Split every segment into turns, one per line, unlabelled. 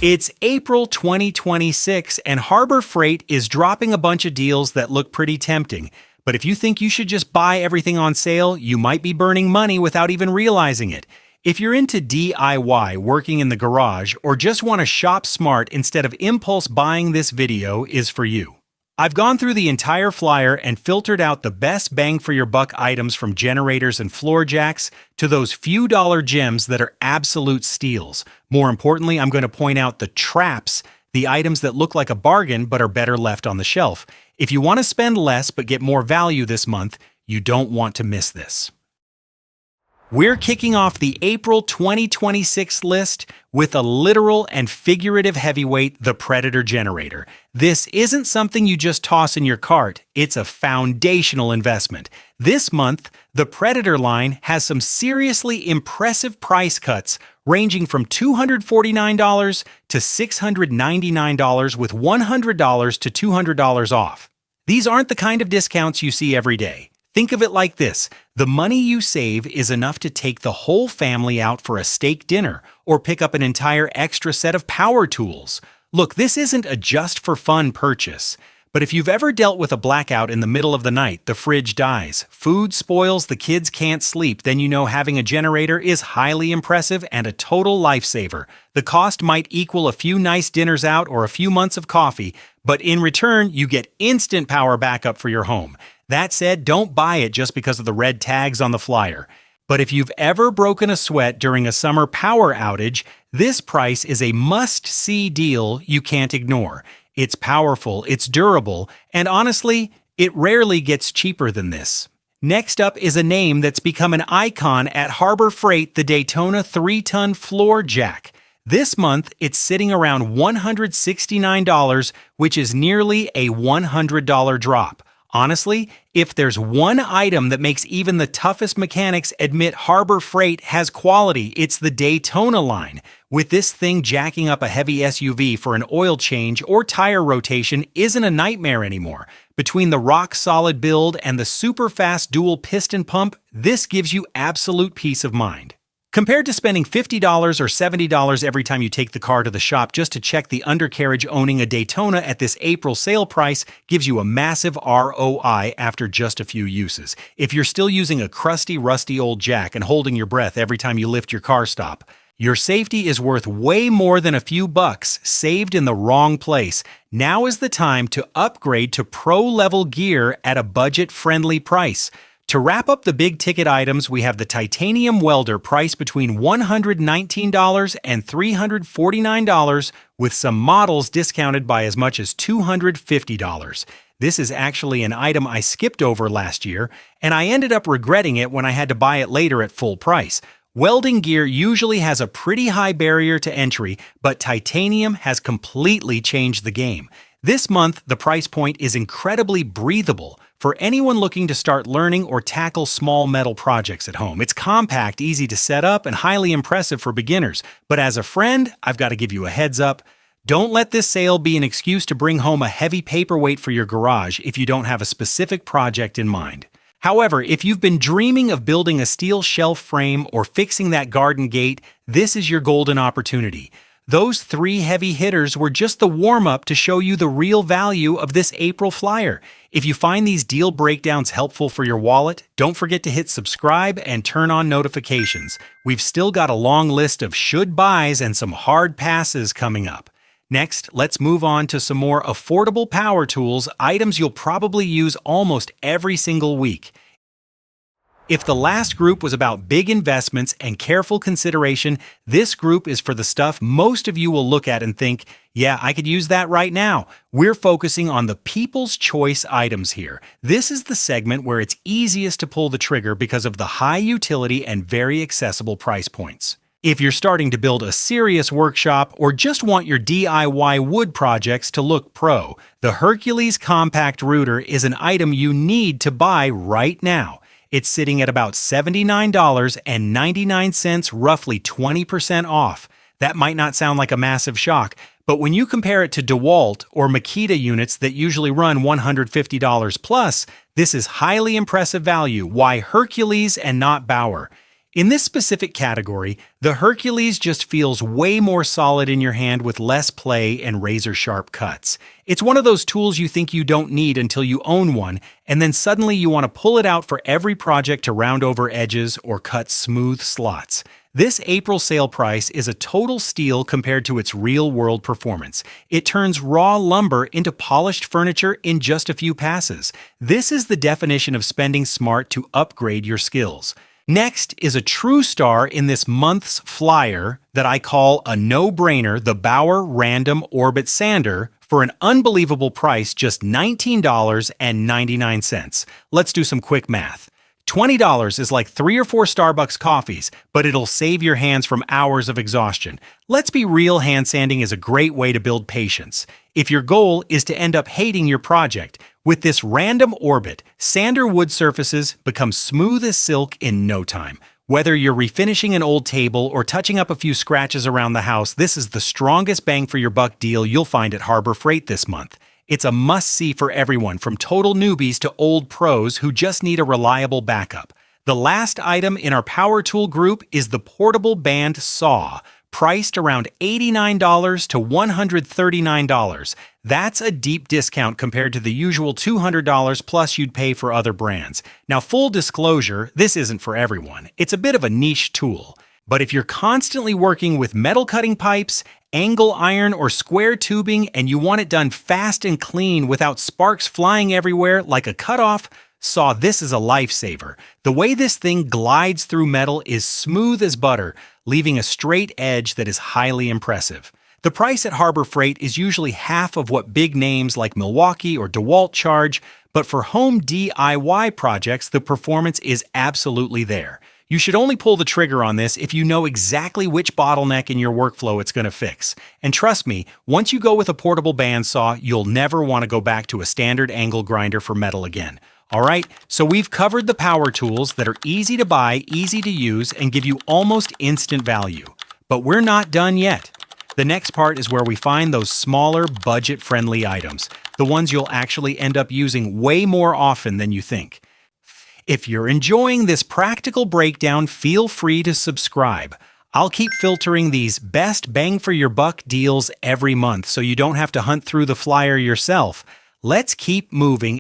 It's April 2026 and Harbor Freight is dropping a bunch of deals that look pretty tempting. But if you think you should just buy everything on sale, you might be burning money without even realizing it. If you're into DIY, working in the garage, or just want to shop smart instead of impulse buying, this video is for you. I've gone through the entire flyer and filtered out the best bang for your buck items, from generators and floor jacks to those few dollar gems that are absolute steals. More importantly, I'm going to point out the traps, the items that look like a bargain but are better left on the shelf. If you want to spend less but get more value this month, you don't want to miss this. We're kicking off the April 2026 list with a literal and figurative heavyweight, the Predator generator. This isn't something you just toss in your cart, it's a foundational investment. This month, the Predator line has some seriously impressive price cuts, ranging from $249 to $699, with $100 to $200 off. These aren't the kind of discounts you see every day. Think of it like this: the money you save is enough to take the whole family out for a steak dinner or pick up an entire extra set of power tools. Look, this isn't a just-for-fun purchase. But if you've ever dealt with a blackout in the middle of the night, the fridge dies, food spoils, the kids can't sleep, then you know having a generator is highly impressive and a total lifesaver. The cost might equal a few nice dinners out or a few months of coffee, but in return, you get instant power backup for your home. That said, don't buy it just because of the red tags on the flyer. But if you've ever broken a sweat during a summer power outage, this price is a must-see deal you can't ignore. It's powerful, it's durable, and honestly, it rarely gets cheaper than this. Next up is a name that's become an icon at Harbor Freight, the Daytona 3-ton floor jack. This month, it's sitting around $169, which is nearly a $100 drop. Honestly, if there's one item that makes even the toughest mechanics admit Harbor Freight has quality, it's the Daytona line. With this thing, jacking up a heavy SUV for an oil change or tire rotation isn't a nightmare anymore. Between the rock-solid build and the super-fast dual piston pump, this gives you absolute peace of mind. Compared to spending $50 or $70 every time you take the car to the shop just to check the undercarriage, owning a Daytona at this April sale price gives you a massive ROI after just a few uses. If you're still using a crusty, rusty old jack and holding your breath every time you lift your car stop, your safety is worth way more than a few bucks saved in the wrong place. Now is the time to upgrade to pro-level gear at a budget-friendly price. To wrap up the big-ticket items, we have the titanium welder, priced between $119 and $349, with some models discounted by as much as $250. This is actually an item I skipped over last year, and I ended up regretting it when I had to buy it later at full price. Welding gear usually has a pretty high barrier to entry, but titanium has completely changed the game. This month, the price point is incredibly breathable for anyone looking to start learning or tackle small metal projects at home. It's compact, easy to set up, and highly impressive for beginners. But as a friend, I've got to give you a heads up. Don't let this sale be an excuse to bring home a heavy paperweight for your garage if you don't have a specific project in mind. However, if you've been dreaming of building a steel shelf frame or fixing that garden gate, this is your golden opportunity. Those three heavy hitters were just the warm-up to show you the real value of this April flyer. If you find these deal breakdowns helpful for your wallet, don't forget to hit subscribe and turn on notifications. We've still got a long list of should buys and some hard passes coming up. Next, let's move on to some more affordable power tools, items you'll probably use almost every single week. If the last group was about big investments and careful consideration, this group is for the stuff most of you will look at and think, yeah, I could use that right now. We're focusing on the people's choice items here. This is the segment where it's easiest to pull the trigger because of the high utility and very accessible price points. If you're starting to build a serious workshop or just want your DIY wood projects to look pro, the Hercules Compact Rooter is an item you need to buy right now. It's sitting at about $79.99, roughly 20% off. That might not sound like a massive shock, but when you compare it to DeWalt or Makita units that usually run $150 plus, this is highly impressive value. Why Hercules and not Bauer? In this specific category, the Hercules just feels way more solid in your hand with less play and razor-sharp cuts. It's one of those tools you think you don't need until you own one, and then suddenly you want to pull it out for every project to round over edges or cut smooth slots. This April sale price is a total steal compared to its real-world performance. It turns raw lumber into polished furniture in just a few passes. This is the definition of spending smart to upgrade your skills. Next is a true star in this month's flyer that I call a no-brainer, the Bauer Random Orbit Sander, for an unbelievable price, just $19.99. Let's do some quick math. $20 is like 3 or 4 Starbucks coffees, but it'll save your hands from hours of exhaustion. Let's be real, hand sanding is a great way to build patience. If your goal is to end up hating your project, with this random orbit, sander wood surfaces become smooth as silk in no time. Whether you're refinishing an old table or touching up a few scratches around the house, this is the strongest bang for your buck deal you'll find at Harbor Freight this month. It's a must-see for everyone, from total newbies to old pros who just need a reliable backup. The last item in our power tool group is the portable band saw, priced around $89 to $139. That's a deep discount compared to the usual $200 plus you'd pay for other brands. Now, full disclosure, this isn't for everyone. It's a bit of a niche tool. But if you're constantly working with metal cutting pipes, angle iron, or square tubing, and you want it done fast and clean without sparks flying everywhere like a cutoff saw, this is a lifesaver. The way this thing glides through metal is smooth as butter, leaving a straight edge that is highly impressive. The price at Harbor Freight is usually half of what big names like Milwaukee or DeWalt charge, but for home DIY projects, the performance is absolutely there. You should only pull the trigger on this if you know exactly which bottleneck in your workflow it's going to fix. And trust me, once you go with a portable bandsaw, you'll never want to go back to a standard angle grinder for metal again. Alright, so we've covered the power tools that are easy to buy, easy to use, and give you almost instant value. But we're not done yet. The next part is where we find those smaller, budget-friendly items, the ones you'll actually end up using way more often than you think. If you're enjoying this practical breakdown, feel free to subscribe. I'll keep filtering these best bang-for-your-buck deals every month so you don't have to hunt through the flyer yourself. Let's keep moving.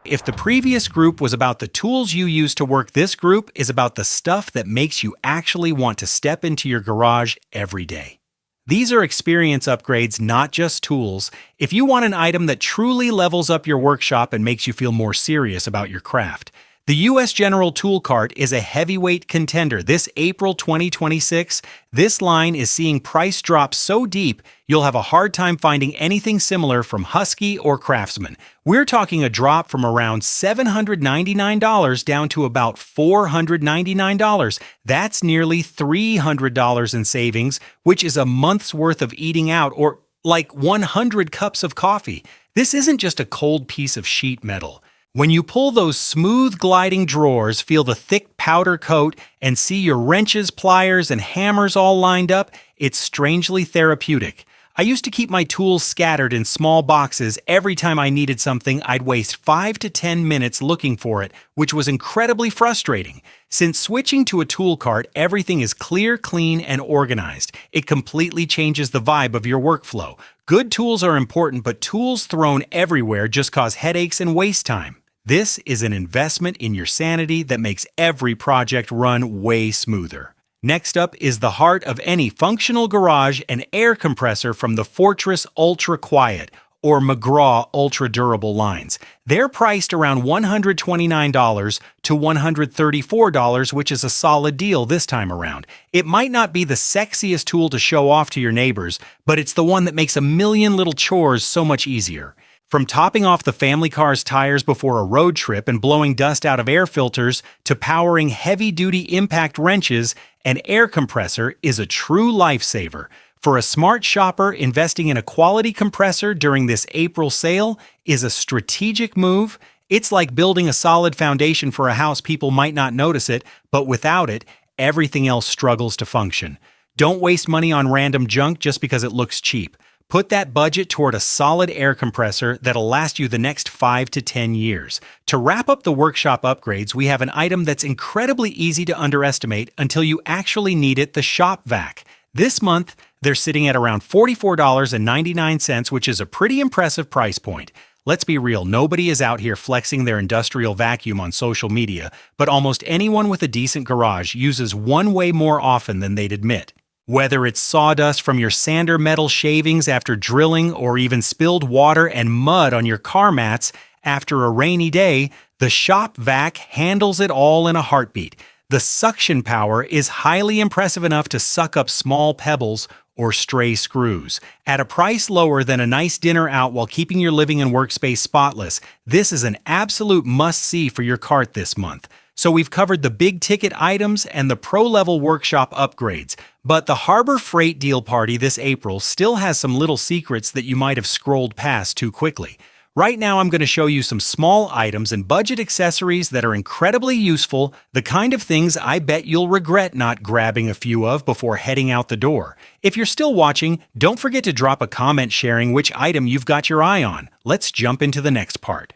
If the previous group was about the tools you use to work, this group is about the stuff that makes you actually want to step into your garage every day. These are experience upgrades, not just tools. If you want an item that truly levels up your workshop and makes you feel more serious about your craft, the U.S. General Tool Cart is a heavyweight contender. This April 2026, this line is seeing price drops so deep, you'll have a hard time finding anything similar from Husky or Craftsman. We're talking a drop from around $799 down to about $499. That's nearly $300 in savings, which is a month's worth of eating out, or like 100 cups of coffee. This isn't just a cold piece of sheet metal. When you pull those smooth gliding drawers, feel the thick powder coat, and see your wrenches, pliers, and hammers all lined up, it's strangely therapeutic. I used to keep my tools scattered in small boxes. Every time I needed something, I'd waste 5 to 10 minutes looking for it, which was incredibly frustrating. Since switching to a tool cart, everything is clear, clean, and organized. It completely changes the vibe of your workflow. Good tools are important, but tools thrown everywhere just cause headaches and waste time. This is an investment in your sanity that makes every project run way smoother. Next up is the heart of any functional garage, an air compressor from the Fortress Ultra Quiet or McGraw Ultra Durable lines. They're priced around $129 to $134, which is a solid deal this time around. It might not be the sexiest tool to show off to your neighbors, but it's the one that makes a million little chores so much easier. From topping off the family car's tires before a road trip and blowing dust out of air filters to powering heavy-duty impact wrenches, an air compressor is a true lifesaver. For a smart shopper, investing in a quality compressor during this April sale is a strategic move. It's like building a solid foundation for a house. People might not notice it, but without it, everything else struggles to function. Don't waste money on random junk just because it looks cheap. Put that budget toward a solid air compressor that'll last you the next 5 to 10 years. To wrap up the workshop upgrades, we have an item that's incredibly easy to underestimate until you actually need it, the shop vac. This month, they're sitting at around $44.99, which is a pretty impressive price point. Let's be real, nobody is out here flexing their industrial vacuum on social media, but almost anyone with a decent garage uses one way more often than they'd admit. Whether it's sawdust from your sander metal shavings after drilling or even spilled water and mud on your car mats after a rainy day, the shop vac handles it all in a heartbeat. The suction power is highly impressive enough to suck up small pebbles or stray screws. At a price lower than a nice dinner out while keeping your living and workspace spotless, this is an absolute must-see for your cart this month. So we've covered the big-ticket items and the pro-level workshop upgrades, but the Harbor Freight deal party this April still has some little secrets that you might have scrolled past too quickly. Right now, I'm going to show you some small items and budget accessories that are incredibly useful, the kind of things I bet you'll regret not grabbing a few of before heading out the door. If you're still watching, don't forget to drop a comment sharing which item you've got your eye on. Let's jump into the next part.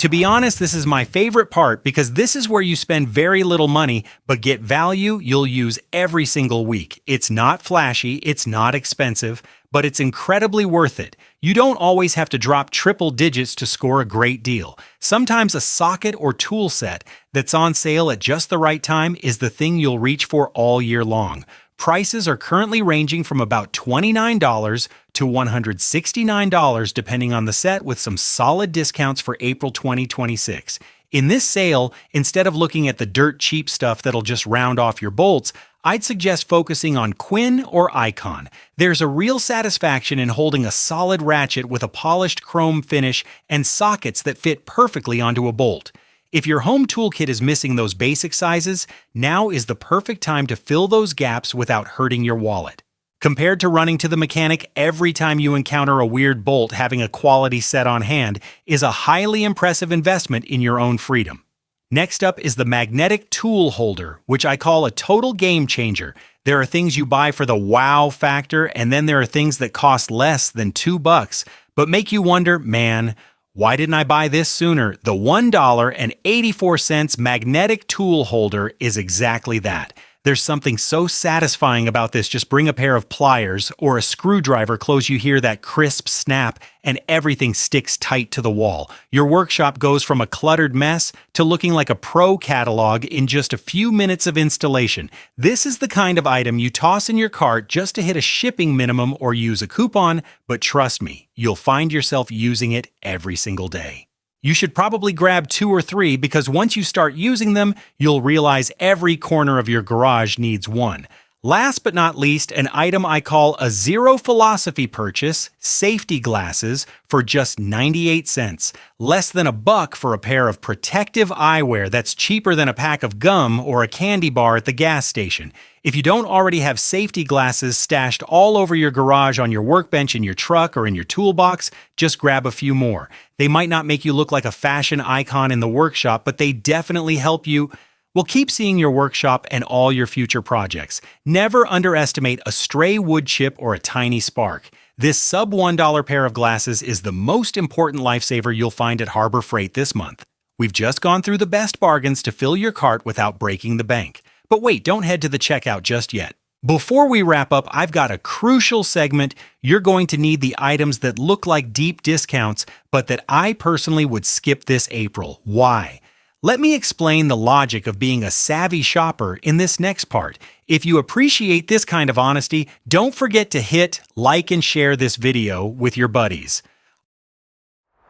To be honest, this is my favorite part because this is where you spend very little money but get value you'll use every single week. It's not flashy, it's not expensive, but it's incredibly worth it. You don't always have to drop triple digits to score a great deal. Sometimes a socket or tool set that's on sale at just the right time is the thing you'll reach for all year long. Prices are currently ranging from about $29 to $169 depending on the set, with some solid discounts for April 2026. In this sale, instead of looking at the dirt cheap stuff that'll just round off your bolts, I'd suggest focusing on Quinn or Icon. There's a real satisfaction in holding a solid ratchet with a polished chrome finish and sockets that fit perfectly onto a bolt. If your home toolkit is missing those basic sizes, now is the perfect time to fill those gaps without hurting your wallet. Compared to running to the mechanic every time you encounter a weird bolt, having a quality set on hand is a highly impressive investment in your own freedom. Next up is the magnetic tool holder, which I call a total game changer. There are things you buy for the wow factor, and then there are things that cost less than $2, but make you wonder, man, why didn't I buy this sooner? The $1.84 magnetic tool holder is exactly that. There's something so satisfying about this. Just bring a pair of pliers or a screwdriver close, you hear that crisp snap, and everything sticks tight to the wall. Your workshop goes from a cluttered mess to looking like a pro catalog in just a few minutes of installation. This is the kind of item you toss in your cart just to hit a shipping minimum or use a coupon, but trust me, you'll find yourself using it every single day. You should probably grab 2 or 3 because once you start using them, you'll realize every corner of your garage needs one. Last but not least, an item I call a zero philosophy purchase, safety glasses, for just 98 cents. Less than $1 for a pair of protective eyewear that's cheaper than a pack of gum or a candy bar at the gas station. If you don't already have safety glasses stashed all over your garage, on your workbench, in your truck, or in your toolbox, just grab a few more. They might not make you look like a fashion icon in the workshop, but they definitely help you. Well, keep seeing your workshop and all your future projects. Never underestimate a stray wood chip or a tiny spark. This sub $1 pair of glasses is the most important lifesaver you'll find at Harbor Freight this month. We've just gone through the best bargains to fill your cart without breaking the bank. But wait, don't head to the checkout just yet. Before we wrap up, I've got a crucial segment. You're going to need the items that look like deep discounts, but that I personally would skip this April. Why? Let me explain the logic of being a savvy shopper in this next part. If you appreciate this kind of honesty, don't forget to hit like and share this video with your buddies.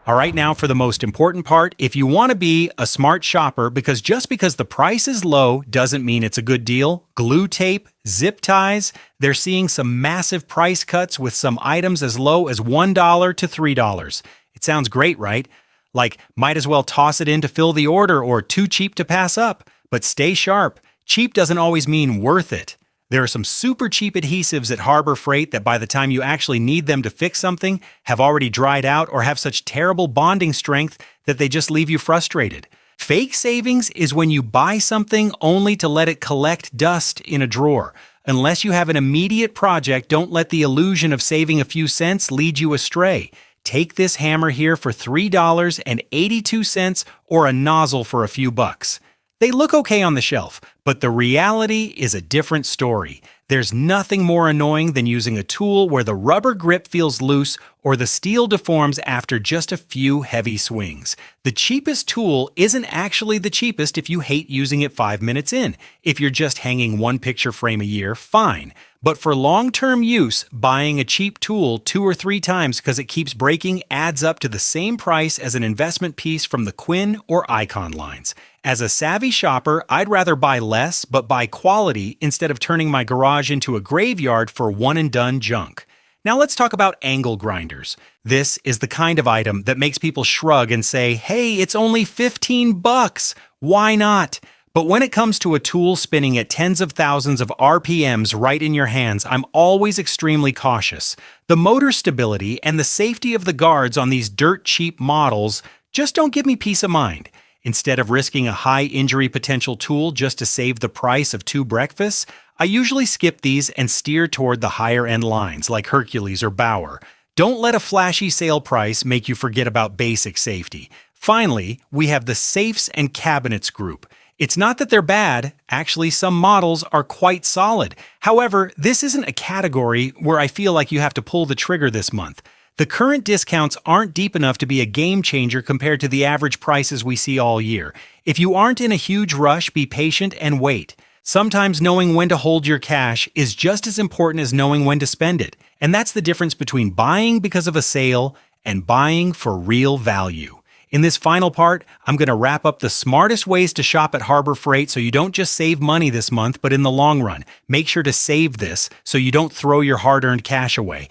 All right, now for the most important part. If you want to be a smart shopper, because just because the price is low doesn't mean it's a good deal, glue tape, zip ties, they're seeing some massive price cuts with some items as low as $1 to $3. It sounds great, right? Like, might as well toss it in to fill the order, or too cheap to pass up. But stay sharp. Cheap doesn't always mean worth it. There are some super cheap adhesives at Harbor Freight that by the time you actually need them to fix something, have already dried out or have such terrible bonding strength that they just leave you frustrated. Fake savings is when you buy something only to let it collect dust in a drawer. Unless you have an immediate project, don't let the illusion of saving a few cents lead you astray. Take this hammer here for $3.82 or a nozzle for a few bucks. They look okay on the shelf, but the reality is a different story. There's nothing more annoying than using a tool where the rubber grip feels loose or the steel deforms after just a few heavy swings. The cheapest tool isn't actually the cheapest if you hate using it 5 minutes in. If you're just hanging one picture frame a year, fine. But for long-term use, buying a cheap tool 2 or 3 times because it keeps breaking adds up to the same price as an investment piece from the Quinn or Icon lines. As a savvy shopper, I'd rather buy less but buy quality instead of turning my garage into a graveyard for one-and-done junk. Now let's talk about angle grinders. This is the kind of item that makes people shrug and say, hey, it's only 15 bucks. Why not? But when it comes to a tool spinning at tens of thousands of RPMs right in your hands, I'm always extremely cautious. The motor stability and the safety of the guards on these dirt-cheap models just don't give me peace of mind. Instead of risking a high injury potential tool just to save the price of 2 breakfasts, I usually skip these and steer toward the higher-end lines like Hercules or Bauer. Don't let a flashy sale price make you forget about basic safety. Finally, we have the safes and cabinets group. It's not that they're bad, actually some models are quite solid. However, this isn't a category where I feel like you have to pull the trigger this month. The current discounts aren't deep enough to be a game changer compared to the average prices we see all year. If you aren't in a huge rush, be patient and wait. Sometimes knowing when to hold your cash is just as important as knowing when to spend it. And that's the difference between buying because of a sale and buying for real value. In this final part, I'm going to wrap up the smartest ways to shop at Harbor Freight so you don't just save money this month, but in the long run. Make sure to save this so you don't throw your hard-earned cash away.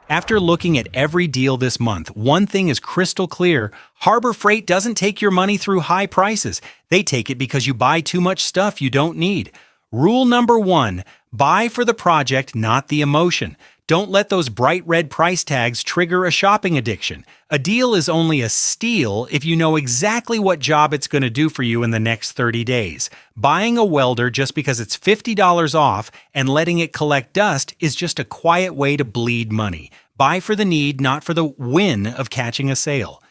After looking at every deal this month, one thing is crystal clear. Harbor Freight doesn't take your money through high prices. They take it because you buy too much stuff you don't need. Rule number 1, buy for the project, not the emotion. Don't let those bright red price tags trigger a shopping addiction. A deal is only a steal if you know exactly what job it's going to do for you in the next 30 days. Buying a welder just because it's $50 off and letting it collect dust is just a quiet way to bleed money. Buy for the need, not for the win of catching a sale.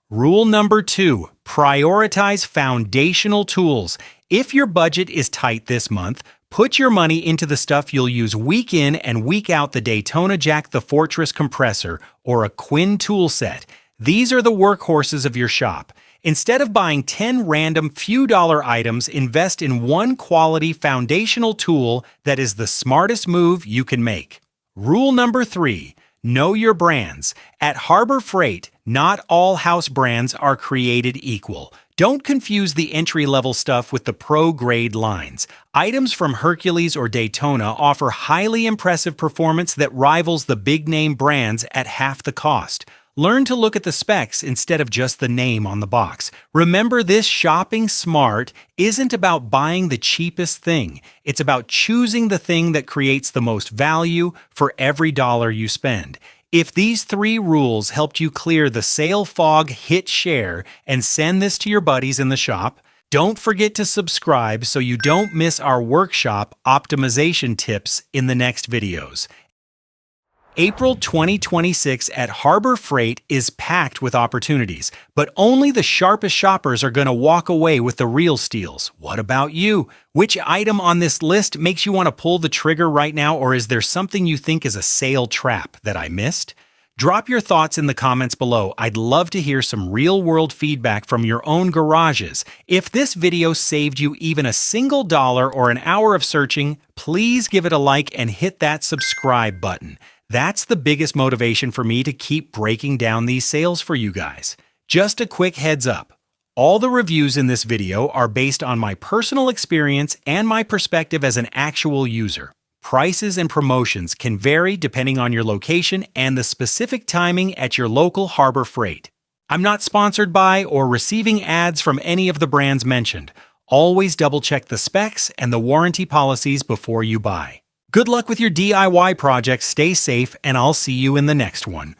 Rule number 2, prioritize foundational tools. If your budget is tight this month, put your money into the stuff you'll use week in and week out: the Daytona Jack, the Fortress compressor, or a Quinn tool set. These are the workhorses of your shop. Instead of buying 10 random few dollar items, invest in one quality foundational tool that is the smartest move you can make. Rule number 3, know your brands. At Harbor Freight, not all house brands are created equal. Don't confuse the entry-level stuff with the pro-grade lines. Items from Hercules or Daytona offer highly impressive performance that rivals the big-name brands at half the cost. Learn to look at the specs instead of just the name on the box. Remember, this shopping smart isn't about buying the cheapest thing. It's about choosing the thing that creates the most value for every dollar you spend. If these 3 rules helped you clear the sale fog, hit share, and send this to your buddies in the shop, don't forget to subscribe so you don't miss our workshop optimization tips in the next videos. April 2026 at Harbor Freight is packed with opportunities, but only the sharpest shoppers are going to walk away with the real steals. What about you? Which item on this list makes you want to pull the trigger right now, or is there something you think is a sale trap that I missed? Drop your thoughts in the comments below. I'd love to hear some real-world feedback from your own garages. If this video saved you even a single dollar or an hour of searching, please give it a like and hit that subscribe button. That's the biggest motivation for me to keep breaking down these sales for you guys. Just a quick heads up. All the reviews in this video are based on my personal experience and my perspective as an actual user. Prices and promotions can vary depending on your location and the specific timing at your local Harbor Freight. I'm not sponsored by or receiving ads from any of the brands mentioned. Always double-check the specs and the warranty policies before you buy. Good luck with your DIY projects, stay safe, and I'll see you in the next one.